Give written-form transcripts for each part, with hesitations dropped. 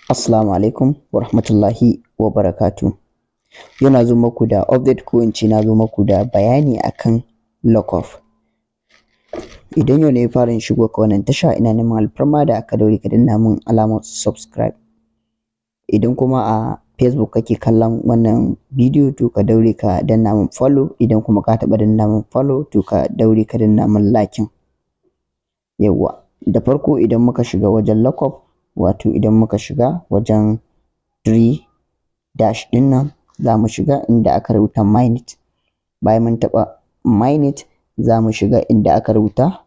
Assalamu alaikum wa rahmatullahi wa barakatuh. Yau na zo muku da update ko in ce na zo muku da bayani akan lockoff. Idan yau ne ya fara shigo ka wannan tasha, ina neman alfarma da aka daure ka danna min alamar subscribe. Idan kuma a Facebook kake kallon wannan bidiyo to ka daure ka danna min follow. Idan kuma ka taɓa danna min follow to ka daure ka danna min like. Yawwa, da farko idan muka shiga wajen lockoff, wato idan muka shiga wajen 3 dash din nan, za mu shiga inda aka rubuta minute. Bayan mun taɓa minute, za mu shiga inda aka rubuta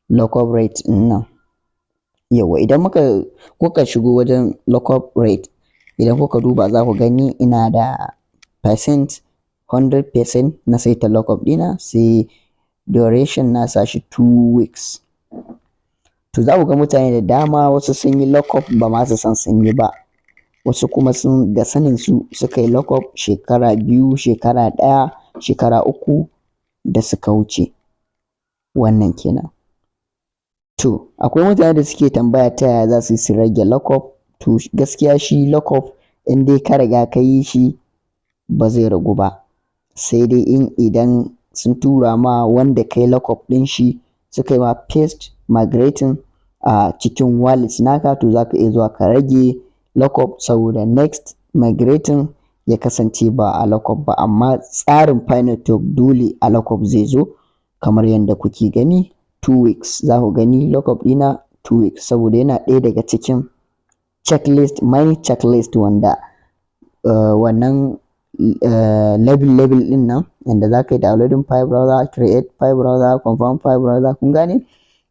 lockup rate din nan. Yawwa, idan kuka shigo wajen lockup rate, idan kuka duba za ku gani ina da percent 100% na saita lockup dina, sai duration na sashi 2 weeks. To za ku ga mutane da dama, wasu sun yi lockup ba ma su san sun yi ba, wasu kuma sun ga sanin su suka yi lockup shekara 2, shekara 1, shekara 3 da suka wuce. Wannan kenan. To akwai mutane da suke tambaya ta yaya za su rage lockup. To gaskiya shi lockup in dai ka riga ka yi shi ba zai ragu ba, sai dai idan sun tura ma wanda kai lockup din shi suka yi ma paste migrating a cikin wallet naka, to za ka iya zuwa ka rage lockup saboda next migrating ya kasance ba a lockup ba. Amma tsarin Finetop dole a lockup zai zo, kamar yadda kuke gani 2 weeks. Za ku gani lockup ɗina 2 weeks saboda yana ɗaya daga cikin checklist, mining checklist, wanda wannan level din nan, yanda za ka yi downloading file browser, create file browser, confirm file browser, kun gane?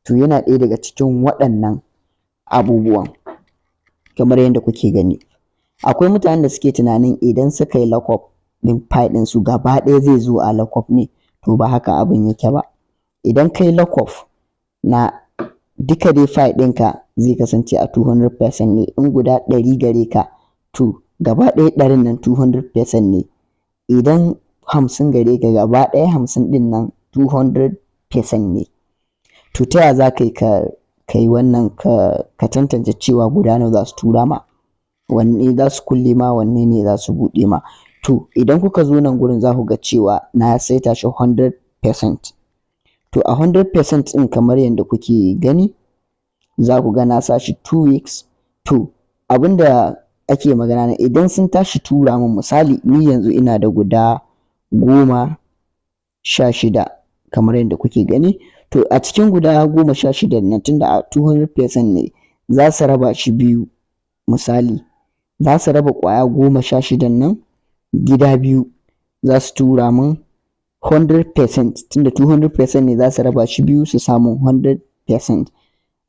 To yana ɗaya daga cikin waɗannan abubuwan kamar yadda kuke gani. Akwai mutanen da suke tunanin idan suka yi lockup din file din su gaba ɗaya zai zo a lockup ne, to ba haka abin yake ba. Idan kai lockup na duka dai file ɗinka zai kasance a 200% ne. In guda 100 gare ka, to gaba ɗaya 100 nan 200% ne. Idan 50 gare ka, gaba ɗaya 50 ɗin nan 200% ne. To ta yaya za ka yi wannan ka tantance cewa guda nawa za su tura ma, wanne za su kulle ma, wanne ne za su buɗe ma? To idan kuka zo nan gurin za ku ga cewa na saita shi 100%. To a 100% ɗin kamar yadda kuke gani, za ku ga na sa shi 2 weeks. To abinda ake magana na, idan sun tashi tura min, misali ni yanzu ina da guda 16 kamar yadda kuke gani. To a cikin guda 16 nan, tunda a 200% ne, za su raba shi biyu. Misali za su raba ƙwaya 16 nan gida biyu, za su tura min 100%, tunda 200% ne, za su raba shi biyu su samu 100%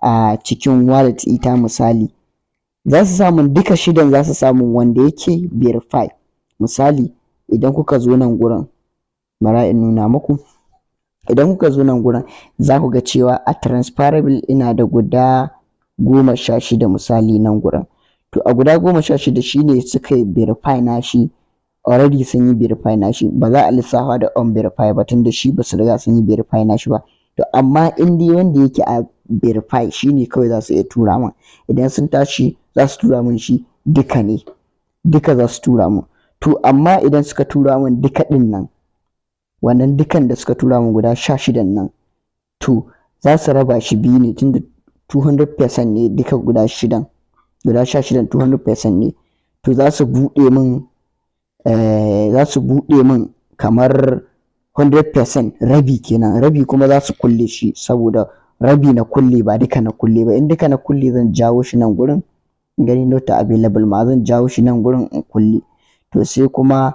a cikin wallet ita. Misali za su samu duka shidan, za su samu wanda yake verify. Misali idan kuka zo nan gurin, bara in nuna muku. Idan kuka zo nan gurin za ku ga cewa a transferable ina da guda 16 misali nan gurin. To a guda 16 shine suka yi verify na shi, already sun yi verify na shi, ba za a lissafa da unverify ba tunda shi ba su riga sun yi verify na shi ba. To amma in dai wanda yake a verify shine kawai za su iya tura min. Idan sun tashi za su tura min shi duka ne, duka za su tura min. To amma idan suka tura min duka din nan, wannan dukan da suka tura min guda 16 nan, to za su raba shi biyu ne, tunda 200% ne duka guda 16 200% ne. To za su buɗe min kamar 100%, rabi kenan, rabi kuma za su kulle shi, saboda rabi na kulle ba duka na kulle ba. In duka na kulle zan jawo shi nan gurin, gani not available ma, zan jawo shi nan gurin in kulle. To sai kuma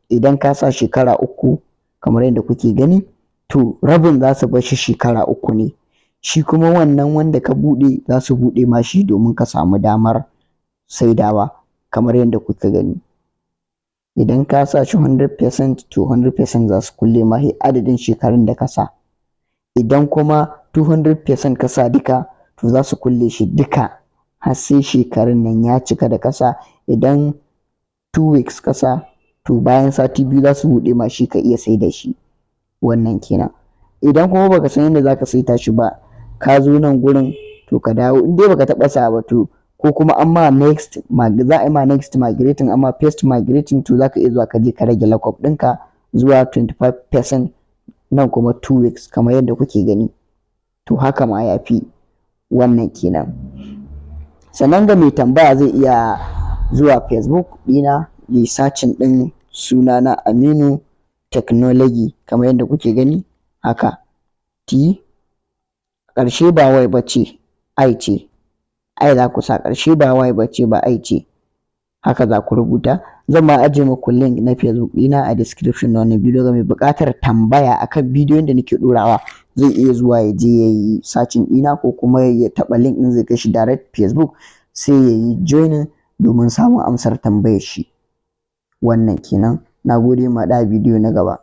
idan ka sa shekara 3 kamar yadda kuke gani, to rabin za su bar shi shekara 3 ne. Shi kuma wannan wanda ka buɗe za su buɗe ma shi domin ka samu damar saidawa kamar yadda kuka gani. Idan ka sa shi 100%, to 100% za su kulle ma adadin shekarun da ka sa. Idan kuma 200% ka sa duka, to za su kulle shi duka har sai shekarun nan ya cika da kasa. Idan 2 weeks ka sa, to bayan sati 2 za su buɗe ma shi ka iya saida shi. Wannan kenan. Idan kuma baka san yadda za ka saita shi ba, ka zo nan gurin, to ka dawo. In dai baka taɓa sa ba, to ko kuma amma next za a yi ma next migrating amma first migrating to zaka iya zuwa ka je ka rage lockup ɗinka zuwa 25% nan kuma 2 weeks kamar yadda kuke gani. To haka ma ya fi wannan kenan. Sannan ga mai tambaya zai iya zuwa Facebook ɗina yi searching ɗin sunana Aminu Technology kamar yadda kuke gani haka, T ƙarshe ba Y bace I ce, I za ku sa ƙarshe ba Y bace ba I ce, haka za ku rubuta. Zan ma ajiye muku link na Facebook ɗina a description na wannan bidiyo. Ga mai buƙatar tambaya akan bidiyon da nake ɗorawa zai iya zuwa ya je ya yi searching ɗina ko kuma ya taɓa link ɗin zai kai shi direct Facebook sai ya yi joining domin samun amsar tambayar shi. Wannan kenan. Na gode, mu haɗu a bidiyo na gaba.